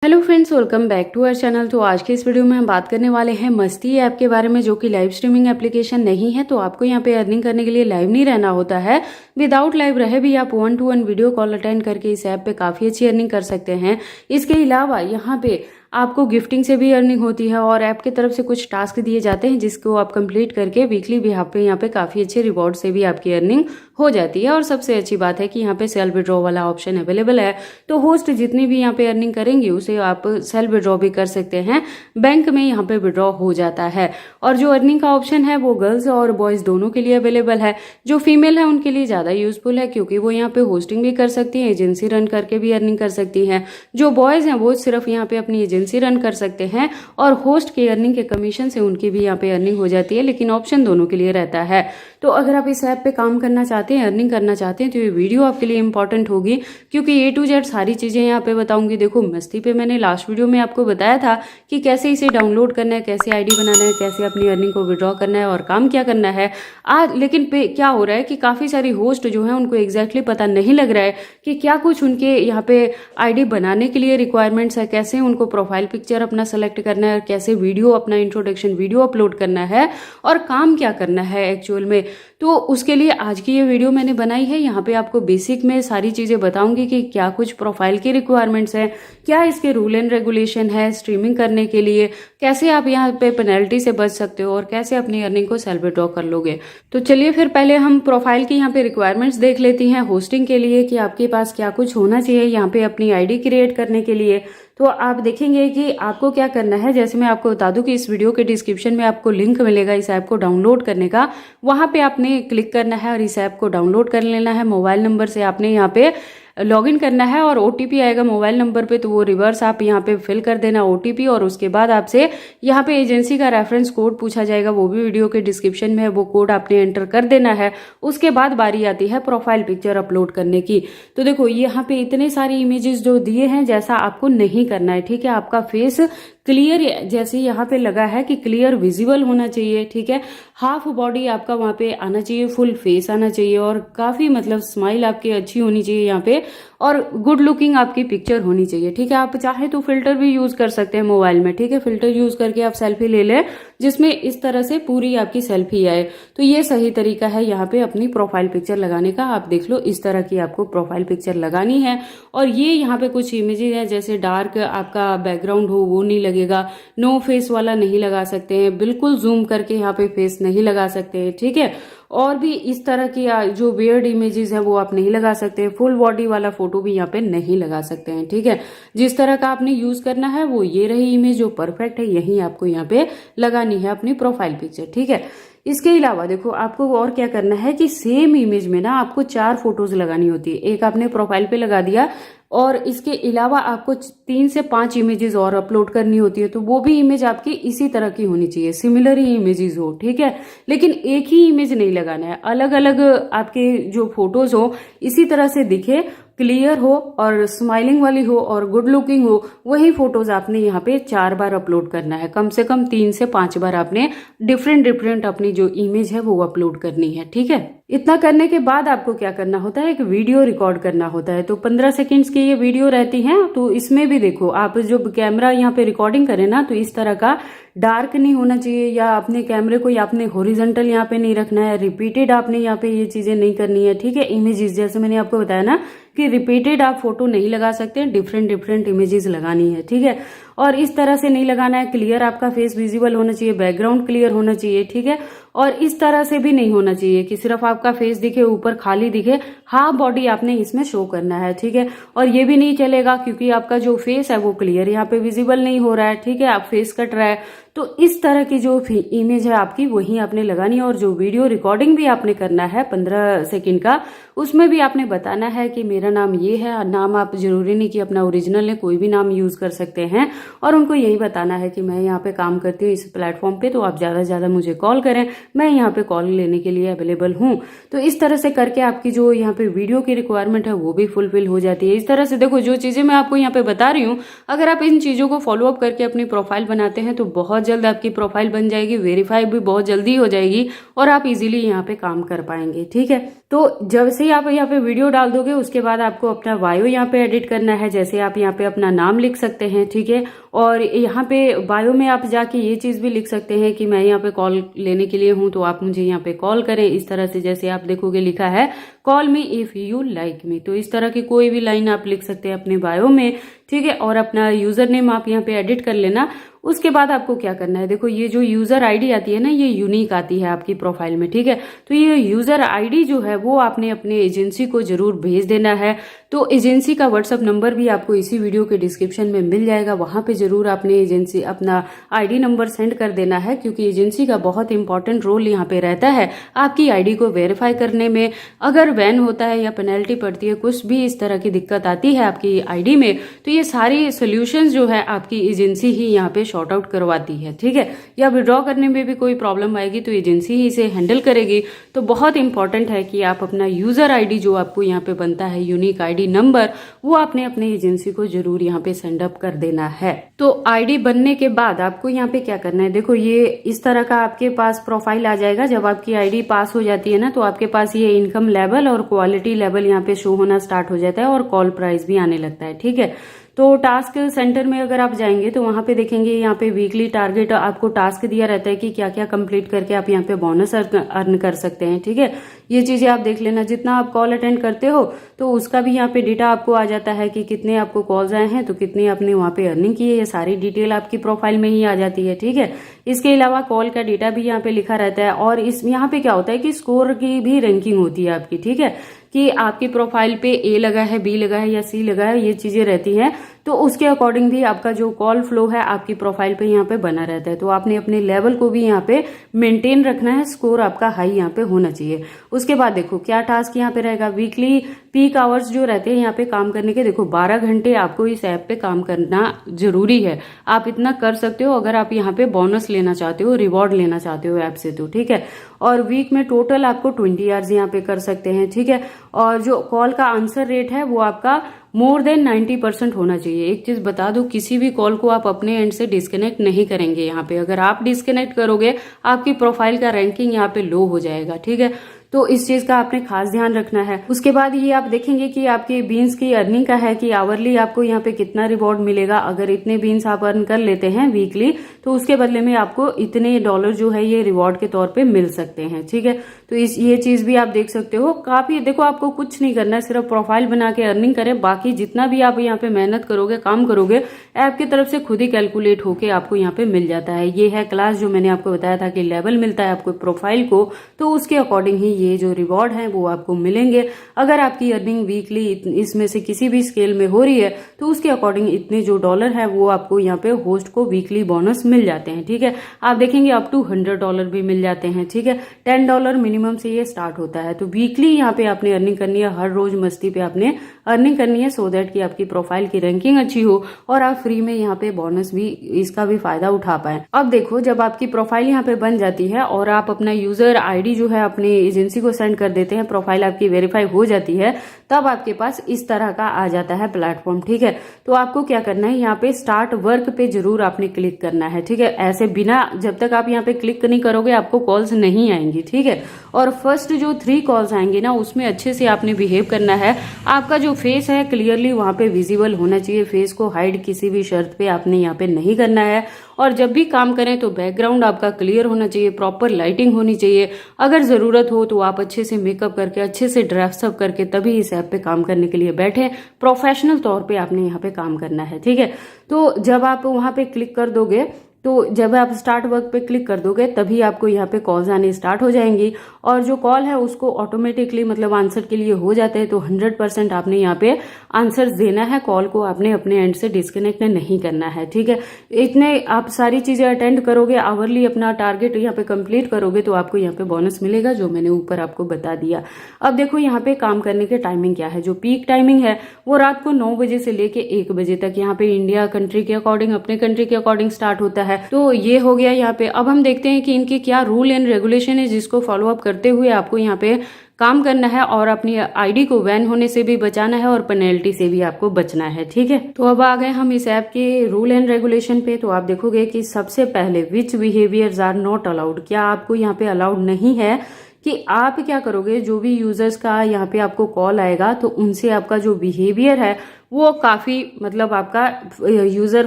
Hello friends, welcome back to our channel. तो आज के इस वीडियो में हम बात करने वाले हैं मस्ती ऐप के बारे में, जो कि लाइव स्ट्रीमिंग एप्लीकेशन नहीं है। तो आपको यहाँ पे अर्निंग करने के लिए लाइव नहीं रहना होता है। विदाउट लाइव रहे भी आप 1-to-1 वीडियो कॉल अटेंड करके इस ऐप पे काफ़ी अच्छी अर्निंग कर सकते हैं। इसके अलावा यहाँ पे आपको गिफ्टिंग से भी अर्निंग होती है और ऐप की तरफ से कुछ टास्क दिए जाते हैं जिसको आप कंप्लीट करके वीकली भी यहाँ पे काफ़ी अच्छे रिवॉर्ड से भी आपकी अर्निंग हो जाती है। और सबसे अच्छी बात है कि यहाँ पे सेल्फ विड्रॉ वाला ऑप्शन अवेलेबल है। तो होस्ट जितनी भी यहाँ पे अर्निंग करेंगे उसे आप सेल्फ विड्रॉ भी कर सकते हैं, बैंक में यहाँ पे विड्रॉ हो जाता है। और जो अर्निंग का ऑप्शन है वो गर्ल्स और बॉयज़ दोनों के लिए अवेलेबल है। जो फीमेल है उनके लिए ज़्यादा यूजफुल है क्योंकि वो यहाँ पे होस्टिंग भी कर सकती हैं, एजेंसी रन करके भी अर्निंग कर सकती हैं। जो बॉयज़ हैं वो सिर्फ यहाँ पे अपनी एजेंसी रन कर सकते हैं और होस्ट की अर्निंग के कमीशन से उनकी भी यहाँ पे अर्निंग हो जाती है, लेकिन ऑप्शन दोनों के लिए रहता है। तो अगर आप इस ऐप पे काम करना चाहते हैं, अर्निंग करना चाहते हैं, तो ये वीडियो आपके लिए इंपॉर्टेंट होगी क्योंकि A to Z सारी चीज़ें यहाँ पे बताऊंगी। देखो, मस्ती पे मैंने लास्ट वीडियो में आपको बताया था कि कैसे इसे डाउनलोड करना है, कैसे आईडी बनाना है, कैसे अपनी अर्निंग को विड्रॉ करना है और काम क्या करना है आज। लेकिन क्या हो रहा है कि काफ़ी सारी होस्ट जो है उनको एग्जैक्टली पता नहीं लग रहा है कि क्या कुछ उनके यहाँ पे आईडी बनाने के लिए रिक्वायरमेंट्स है, कैसे उनको प्रोफाइल पिक्चर अपना सेलेक्ट करना है और कैसे वीडियो अपना इंट्रोडक्शन वीडियो अपलोड करना है और काम क्या करना है एक्चुअल में। तो उसके लिए आज की ये वीडियो मैंने बनाई है। यहाँ पे आपको बेसिक में सारी चीज़ें बताऊंगी कि क्या कुछ प्रोफाइल की रिक्वायरमेंट्स हैं, क्या इसके रूल एंड रेगुलेशन है स्ट्रीमिंग करने के लिए, कैसे आप यहाँ पे पेनल्टी से बच सकते हो और कैसे अपनी अर्निंग को सेल्फ विड्रॉ कर लोगे। तो चलिए फिर पहले हम प्रोफाइल की यहाँ पे रिक्वायरमेंट्स देख लेती हैं होस्टिंग के लिए कि आपके पास क्या कुछ होना चाहिए यहाँ पे अपनी आईडी क्रिएट करने के लिए। तो आप देखेंगे कि आपको क्या करना है। जैसे मैं आपको बता दूं कि इस वीडियो के डिस्क्रिप्शन में आपको लिंक मिलेगा इस ऐप को डाउनलोड करने का, वहां पे आपने क्लिक करना है और इस ऐप को डाउनलोड कर लेना है। मोबाइल नंबर से आपने यहाँ पे लॉगिन करना है और OTP आएगा मोबाइल नंबर पे, तो वो रिवर्स आप यहाँ पे फिल कर देना OTP। और उसके बाद आपसे यहाँ पे एजेंसी का रेफरेंस कोड पूछा जाएगा, वो भी वीडियो के डिस्क्रिप्शन में है, वो कोड आपने एंटर कर देना है। उसके बाद बारी आती है प्रोफाइल पिक्चर अपलोड करने की। तो देखो, यहाँ पे इतने सारे इमेजेस जो दिए हैं जैसा आपको नहीं करना है, ठीक है। आपका फेस क्लियर जैसे यहाँ पे लगा है कि क्लियर विजिबल होना चाहिए, ठीक है। हाफ बॉडी आपका वहाँ पे आना चाहिए, फुल फेस आना चाहिए और काफी मतलब स्माइल आपकी अच्छी होनी चाहिए यहाँ पे, और गुड लुकिंग आपकी पिक्चर होनी चाहिए, ठीक है। आप चाहे तो फिल्टर भी यूज कर सकते हैं मोबाइल में, ठीक है। फिल्टर यूज करके आप सेल्फी ले लें जिसमें इस तरह से पूरी आपकी सेल्फी आए। तो ये सही तरीका है यहाँ पे अपनी प्रोफाइल पिक्चर लगाने का। आप देख लो, इस तरह की आपको प्रोफाइल पिक्चर लगानी है। और ये यहाँ पे कुछ इमेजेस है, जैसे डार्क आपका बैकग्राउंड हो वो नहीं लगेगा, नो फेस वाला नहीं लगा सकते हैं, बिल्कुल जूम करके यहाँ पे फेस नहीं लगा सकते हैं, ठीक है। और भी इस तरह की जो वियर्ड इमेजेस है वो आप नहीं लगा सकते। फुल बॉडी वाला फोटो भी यहाँ पे नहीं लगा सकते हैं, ठीक है। जिस तरह का आपने यूज करना है वो ये रही इमेज जो परफेक्ट है, यही आपको यहाँ पे लगानी है अपनी प्रोफाइल पिक्चर, ठीक है। इसके अलावा देखो, आपको और क्या करना है कि सेम इमेज में ना आपको 4 फोटोज लगानी होती है। एक आपने प्रोफाइल पे लगा दिया और इसके अलावा आपको 3 से 5 इमेजेस और अपलोड करनी होती है। तो वो भी इमेज आपकी इसी तरह की होनी चाहिए, सिमिलर ही इमेजेस हो, ठीक है। लेकिन एक ही इमेज नहीं लगाना है, अलग अलग आपके जो फोटोज हो इसी तरह से दिखे, क्लियर हो और स्माइलिंग वाली हो और गुड लुकिंग हो, वही फोटोज आपने यहाँ पे 4 बार अपलोड करना है। कम से कम 3 से 5 बार आपने डिफरेंट अपनी जो इमेज है वो अपलोड करनी है, ठीक है। इतना करने के बाद आपको क्या करना होता है, एक वीडियो रिकॉर्ड करना होता है। तो 15 सेकेंड्स की ये वीडियो रहती है। तो इसमें भी देखो, आप जो कैमरा यहाँ पे रिकॉर्डिंग करें ना, तो इस तरह का डार्क नहीं होना चाहिए, या अपने कैमरे को आपने हॉरिजॉन्टल यहाँ पे नहीं रखना है, रिपीटेड आपने यहाँ पे ये चीजें नहीं करनी है, ठीक है। इमेजेस जैसे मैंने आपको बताया ना कि रिपीटेड आप फोटो नहीं लगा सकते, डिफरेंट इमेजेस लगानी है, ठीक है। और इस तरह से नहीं लगाना है, क्लियर आपका फेस विजिबल होना चाहिए, बैकग्राउंड क्लियर होना चाहिए, ठीक है। और इस तरह से भी नहीं होना चाहिए कि सिर्फ आपका फेस दिखे, ऊपर खाली दिखे, हाफ बॉडी आपने इसमें शो करना है, ठीक है। और ये भी नहीं चलेगा क्योंकि आपका जो फेस है वो क्लियर यहाँ पे विजिबल नहीं हो रहा है, ठीक है, आप फेस कट रहा है। तो इस तरह की जो इमेज है आपकी वही आपने लगानी है। और जो वीडियो रिकॉर्डिंग भी आपने करना है 15 सेकंड का, उसमें भी आपने बताना है कि मेरा नाम ये है। नाम आप जरूरी नहीं कि अपना ओरिजिनल है, कोई भी नाम यूज कर सकते हैं। और उनको यही बताना है कि मैं यहाँ पे काम करती हूँ इस प्लेटफॉर्म पे, तो आप ज्यादा से ज्यादा मुझे कॉल करें, मैं यहाँ पे कॉल लेने के लिए अवेलेबल हूँ। तो इस तरह से करके आपकी जो यहाँ पे वीडियो की रिक्वायरमेंट है वो भी फुलफिल हो जाती है। इस तरह से देखो, जो चीजें मैं आपको यहाँ पे बता रही हूँ, अगर आप इन चीजों को फॉलो अप करके अपनी प्रोफाइल बनाते हैं तो बहुत जल्द आपकी प्रोफाइल बन जाएगी, वेरीफाई भी बहुत जल्दी हो जाएगी और आप इजीली यहाँ पे काम कर पाएंगे, ठीक है। तो जब से जैसे ही आप यहाँ पे वीडियो डाल दोगे उसके बाद आपको अपना बायो यहाँ पे एडिट करना है। जैसे आप यहाँ पे अपना नाम लिख सकते हैं, ठीक है। और यहाँ पे बायो में आप जाके ये चीज भी लिख सकते हैं कि मैं यहाँ पे कॉल लेने के लिए हूँ, तो आप मुझे यहाँ पे कॉल करें। इस तरह से जैसे आप देखोगे लिखा है call me if you like me, तो इस तरह की कोई भी लाइन आप लिख सकते हैं अपने बायो में, ठीक है। और अपना यूजर नेम आप यहाँ पे एडिट कर लेना। उसके बाद आपको क्या करना है, देखो ये जो यूजर आईडी आती है ना, ये यूनिक आती है आपकी प्रोफाइल में, ठीक है। तो ये यूजर आईडी जो है वो आपने अपने एजेंसी को जरूर भेज देना है। तो एजेंसी का व्हाट्सएप नंबर भी आपको इसी वीडियो के डिस्क्रिप्शन में मिल जाएगा, वहां पे जरूर आपने एजेंसी अपना आईडी नंबर सेंड कर देना है, क्योंकि एजेंसी का बहुत इंपॉर्टेंट रोल यहाँ पे रहता है आपकी आईडी को वेरीफाई करने में। अगर बैन होता है या पेनल्टी पड़ती है, कुछ भी इस तरह की दिक्कत आती है आपकी आईडी में, तो ये सारी सोल्यूशंस जो है आपकी एजेंसी ही यहाँ पे शॉर्ट आउट करवाती है, ठीक है। या विड्रॉ करने में भी कोई प्रॉब्लम आएगी तो एजेंसी ही इसे हैंडल करेगी। तो बहुत इंपॉर्टेंट है कि आप अपना यूजर आईडी जो आपको यहाँ पे बनता है, यूनिक आईडी नंबर, वो आपने अपने एजेंसी को जरूर यहाँ पे सेंड अप कर देना है। तो आईडी बनने के बाद आपको यहाँ पे क्या करना है, देखो ये इस तरह का आपके पास प्रोफाइल आ जाएगा। जब आपकी आईडी पास हो जाती है ना, तो आपके पास ये इनकम लेवल और क्वालिटी लेवल यहाँ पे शो होना स्टार्ट हो जाता है और कॉल प्राइस भी आने लगता है, ठीक है। तो टास्क सेंटर में अगर आप जाएंगे तो वहां पे देखेंगे यहाँ पे वीकली टारगेट आपको टास्क दिया रहता है कि क्या क्या कंप्लीट करके आप यहाँ पे बोनस अर्न कर सकते हैं, ठीक है। ये चीजें आप देख लेना। जितना आप कॉल अटेंड करते हो तो उसका भी यहाँ पे डेटा आपको आ जाता है कि कितने आपको कॉल्स आए हैं, तो कितने आपने वहां पे अर्निंग की है, ये सारी डिटेल आपकी प्रोफाइल में ही आ जाती है, ठीक है। इसके अलावा कॉल का डेटा भी यहाँ पे लिखा रहता है। और इस यहाँ पे क्या होता है कि स्कोर की भी रैंकिंग होती है आपकी, ठीक है, कि आपकी प्रोफाइल पे ए लगा है, बी लगा है या सी लगा है, ये चीजें रहती हैं। तो उसके अकॉर्डिंग भी आपका जो कॉल फ्लो है आपकी प्रोफाइल पे यहाँ पे बना रहता है। तो आपने अपने लेवल को भी यहाँ पे मेंटेन रखना है, स्कोर आपका हाई यहाँ पे होना चाहिए। उसके बाद देखो क्या टास्क यहाँ पे रहेगा, वीकली पीक आवर्स जो रहते हैं यहाँ पे काम करने के, देखो 12 घंटे आपको इस ऐप पे काम करना जरूरी है। आप इतना कर सकते हो अगर आप यहाँ पे बोनस लेना चाहते हो, रिवॉर्ड लेना चाहते हो ऐप से, तो ठीक है। और वीक में टोटल आपको 20 आवर्स यहाँ पे कर सकते हैं, ठीक है। और जो कॉल का आंसर रेट है वो आपका मोर देन 90% होना चाहिए। एक चीज बता दो, किसी भी कॉल को आप अपने एंड से डिस्कनेक्ट नहीं करेंगे यहाँ पे। अगर आप डिस्कनेक्ट करोगे आपकी प्रोफाइल का रैंकिंग यहाँ पे लो हो जाएगा, ठीक है। तो इस चीज का आपने खास ध्यान रखना है। उसके बाद ये आप देखेंगे कि आपके बीन्स की अर्निंग का है कि आवरली आपको यहाँ पे कितना रिवॉर्ड मिलेगा। अगर इतने बीन्स आप अर्न कर लेते हैं वीकली, तो उसके बदले में आपको इतने डॉलर जो है ये रिवॉर्ड के तौर पे मिल सकते हैं, ठीक है। तो ये चीज भी आप देख सकते हो। काफी देखो, आपको कुछ नहीं करना है, सिर्फ प्रोफाइल बना के अर्निंग करें। बाकी जितना भी आप यहाँ पे मेहनत करोगे, काम करोगे, ऐप की तरफ से खुद ही कैलकुलेट होके आपको यहाँ पे मिल जाता है। ये है क्लास जो मैंने आपको बताया था कि लेवल मिलता है आपको प्रोफाइल को, तो उसके अकॉर्डिंग ही ये जो रिवॉर्ड है वो आपको मिलेंगे। अगर आपकी अर्निंग वीकली इसमें से किसी भी स्केल में हो रही है तो उसके अकॉर्डिंग इतने जो डॉलर है वो आपको यहाँ पे होस्ट को वीकली बोनस मिल जाते हैं, ठीक है। आप देखेंगे अप टू $100 भी मिल जाते हैं, ठीक है। $10 मिनिमम से ये स्टार्ट होता है। तो वीकली यहाँ पे आपने अर्निंग करनी है, हर रोज मस्ती पे आपने अर्निंग करनी है, सो दैट कि आपकी प्रोफाइल की रैंकिंग अच्छी हो और आप फ्री में यहाँ पे बोनस भी, इसका भी फायदा उठा पाए। अब देखो, जब आपकी प्रोफाइल यहाँ पे बन जाती है और आप अपना यूजर आईडी जो है अपनी एजेंसी को सेंड कर देते हैं, प्रोफाइल आपकी वेरीफाई हो जाती है, तब आपके पास इस तरह का आ जाता है प्लेटफॉर्म, ठीक है। तो आपको क्या करना है, यहाँ पे स्टार्ट वर्क पे जरूर आपने क्लिक करना है, ठीक है। ऐसे बिना, जब तक आप यहाँ पे क्लिक नहीं करोगे आपको कॉल्स नहीं आएंगी, ठीक है। और फर्स्ट जो 3 कॉल्स आएंगे ना, उसमें अच्छे से आपने बिहेव करना है। आपका जो फेस है क्लियरली वहां पे विजिबल होना चाहिए। फेस को हाइड किसी भी शर्त पे आपने यहाँ पे नहीं करना है। और जब भी काम करें तो बैकग्राउंड आपका क्लियर होना चाहिए, प्रॉपर लाइटिंग होनी चाहिए। अगर जरूरत हो तो आप अच्छे से मेकअप करके, अच्छे से ड्रेसअप करके तभी इस ऐप पे काम करने के लिए बैठे। प्रोफेशनल तौर पे आपने यहाँ पे काम करना है, ठीक है। तो जब आप वहां पे क्लिक कर दोगे, तो जब आप स्टार्ट वर्क पे क्लिक कर दोगे तभी आपको यहाँ पे कॉल्स आने स्टार्ट हो जाएंगी। और जो कॉल है उसको ऑटोमेटिकली मतलब आंसर के लिए हो जाते हैं। तो 100% आपने यहाँ पे आंसर देना है। कॉल को आपने अपने एंड से डिस्कनेक्ट नहीं करना है, ठीक है। इतने आप सारी चीजें अटेंड करोगे, आवरली अपना टारगेट यहाँ पे कंप्लीट करोगे, तो आपको यहाँ पे बोनस मिलेगा, जो मैंने ऊपर आपको बता दिया। अब देखो यहाँ पे काम करने के टाइमिंग क्या है। जो पीक टाइमिंग है वो रात को 9 बजे से लेके 1 बजे तक यहाँ पे इंडिया कंट्री के अकॉर्डिंग, अपने कंट्री के अकॉर्डिंग स्टार्ट होता है। तो ये हो गया यहाँ पे। अब हम देखते हैं कि इनके क्या रूल एंड रेगुलेशन है, जिसको फॉलो अप करते हुए आपको यहाँ पे काम करना है और अपनी आईडी को बैन होने से भी बचाना है और पेनल्टी से भी आपको बचना है, ठीक है। तो अब आ गए हम इस ऐप के रूल एंड रेगुलेशन पे। तो आप देखोगे कि सबसे पहले विच बिहेवियर्स आर नॉट अलाउड, क्या आपको यहाँ पे अलाउड नहीं है कि आप क्या करोगे, जो भी यूजर्स का यहाँ पे आपको कॉल आएगा तो उनसे आपका जो बिहेवियर है वो काफ़ी मतलब आपका यूज़र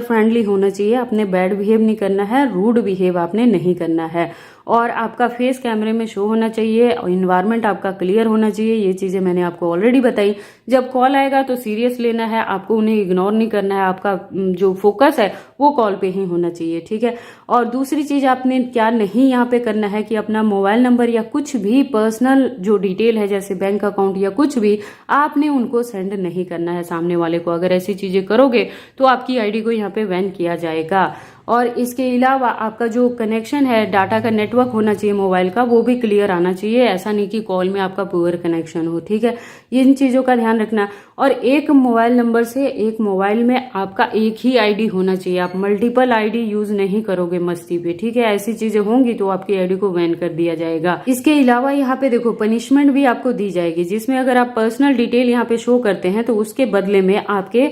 फ्रेंडली होना चाहिए। आपने बैड बिहेव नहीं करना है, रूड बिहेव आपने नहीं करना है, और आपका फेस कैमरे में शो होना चाहिए, इन्वायरमेंट आपका क्लियर होना चाहिए। ये चीज़ें मैंने आपको ऑलरेडी बताई। जब कॉल आएगा तो सीरियस लेना है, आपको उन्हें इग्नोर नहीं करना है, आपका जो फोकस है वो कॉल पे ही होना चाहिए, ठीक है। और दूसरी चीज़ आपने क्या नहीं यहाँ पे करना है कि अपना मोबाइल नंबर या कुछ भी पर्सनल जो डिटेल है जैसे बैंक अकाउंट या कुछ भी आपने उनको सेंड नहीं करना है सामने वाले को। अगर ऐसी चीज़ें करोगे तो आपकी आईडी को यहाँ पे बैन किया जाएगा। और इसके अलावा आपका जो कनेक्शन है, डाटा का नेटवर्क होना चाहिए मोबाइल का, वो भी क्लियर आना चाहिए। ऐसा नहीं कि कॉल में आपका पुअर कनेक्शन हो, ठीक है। इन चीज़ों का ध्यान रखना। और एक मोबाइल नंबर से एक मोबाइल में आपका एक ही आईडी होना चाहिए। आप मल्टीपल आईडी यूज नहीं करोगे मस्ती पे, ठीक है। ऐसी चीजें होंगी तो आपकी आईडी को बैन कर दिया जाएगा। इसके अलावा यहाँ पे देखो पनिशमेंट भी आपको दी जाएगी, जिसमें अगर आप पर्सनल डिटेल यहाँ पे शो करते हैं तो उसके बदले में आपके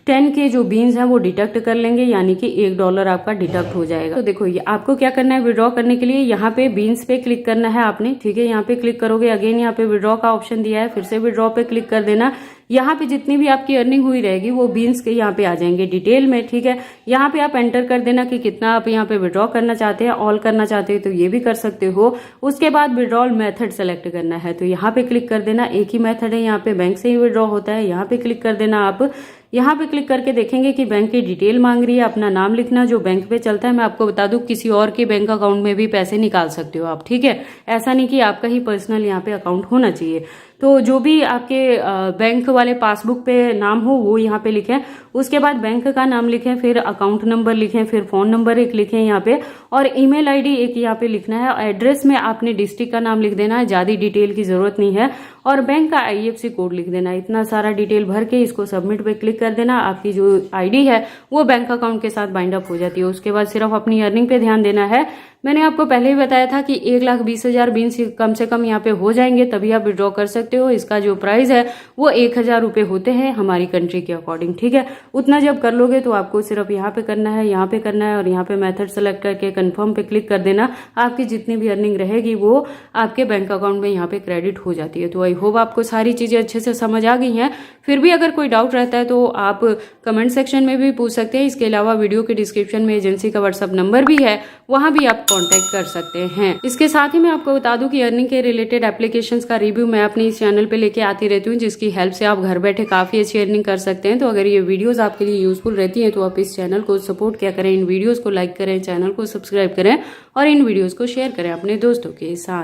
10 के जो बीन्स हैं वो डिडक्ट कर लेंगे, यानी कि $1 आपका डिडक्ट हो जाएगा। तो देखो ये आपको क्या करना है, विड्रॉ करने के लिए यहाँ पे बीन्स पे क्लिक करना है आपने, ठीक है। यहाँ पे क्लिक करोगे, अगेन यहाँ पे विड्रॉ का ऑप्शन दिया है, फिर से विड्रॉ पे क्लिक कर देना। यहाँ पे जितनी भी आपकी अर्निंग हुई रहेगी वो बीन्स के यहाँ पे आ जाएंगे डिटेल में, ठीक है। यहाँ पे आप एंटर कर देना कि कितना आप यहाँ पे विड्रॉ करना चाहते हैं। ऑल करना चाहते हैं तो ये भी कर सकते हो। उसके बाद विड्रॉल मेथड सेलेक्ट करना है, तो यहाँ पे क्लिक कर देना। एक ही मेथड है, यहाँ पे बैंक से ही विड्रॉ होता है। यहाँ पे क्लिक कर देना। आप यहाँ पे क्लिक करके देखेंगे कि बैंक की डिटेल मांग रही है, अपना नाम लिखना जो बैंक पे चलता है। मैं आपको बता दूं किसी और के बैंक अकाउंट में भी पैसे निकाल सकते हो आप, ठीक है। ऐसा नहीं कि आपका ही पर्सनल यहाँ पे अकाउंट होना चाहिए। तो जो भी आपके बैंक वाले पासबुक पे नाम हो वो यहाँ पे लिखें। उसके बाद बैंक का नाम लिखें, फिर अकाउंट नंबर लिखें, फिर फोन नंबर एक लिखें यहाँ पे, और ईमेल आईडी एक यहाँ पे लिखना है। एड्रेस में आपने डिस्ट्रिक्ट का नाम लिख देना है, ज्यादा डिटेल की जरूरत नहीं है। और बैंक का IFSC कोड लिख देना। इतना सारा डिटेल भर के इसको सबमिट पे क्लिक कर देना। आपकी जो आईडी है वो बैंक अकाउंट के साथ बाइंड अप हो जाती है। उसके बाद सिर्फ अपनी अर्निंग पे ध्यान देना है। मैंने आपको पहले ही बताया था कि 1,20,000 बीन्स कम से कम यहाँ पे हो जाएंगे तभी आप विड्रॉ कर सकते हो। इसका जो प्राइस है वो 1,000 रुपए होते हैं हमारी कंट्री के अकॉर्डिंग, ठीक है। उतना जब कर लोगे तो आपको सिर्फ यहाँ पे करना है, यहाँ पे करना है, और यहाँ पे मेथड सेलेक्ट करके कंफर्म पे क्लिक कर देना। आपकी जितनी भी अर्निंग रहेगी वो आपके बैंक अकाउंट में यहाँ पे क्रेडिट हो जाती है। तो आई होप आपको सारी चीजें अच्छे से समझ आ गई हैं। फिर भी अगर कोई डाउट रहता है तो आप कमेंट सेक्शन में भी पूछ सकते हैं। इसके अलावा वीडियो के डिस्क्रिप्शन में एजेंसी का व्हाट्सअप नंबर भी है, वहां भी आप कांटेक्ट कर सकते हैं। इसके साथ ही मैं आपको बता दूं कि अर्निंग के रिलेटेड एप्लीकेशंस का रिव्यू मैं अपने इस चैनल पे लेके आती रहती हूँ, जिसकी हेल्प से आप घर बैठे काफी अच्छी अर्निंग कर सकते हैं। तो अगर ये वीडियोस आपके लिए यूजफुल रहती है तो आप इस चैनल को सपोर्ट क्या करें, इन वीडियोस को लाइक करें, चैनल को सब्सक्राइब करें और इन वीडियोस को शेयर करें अपने दोस्तों के साथ।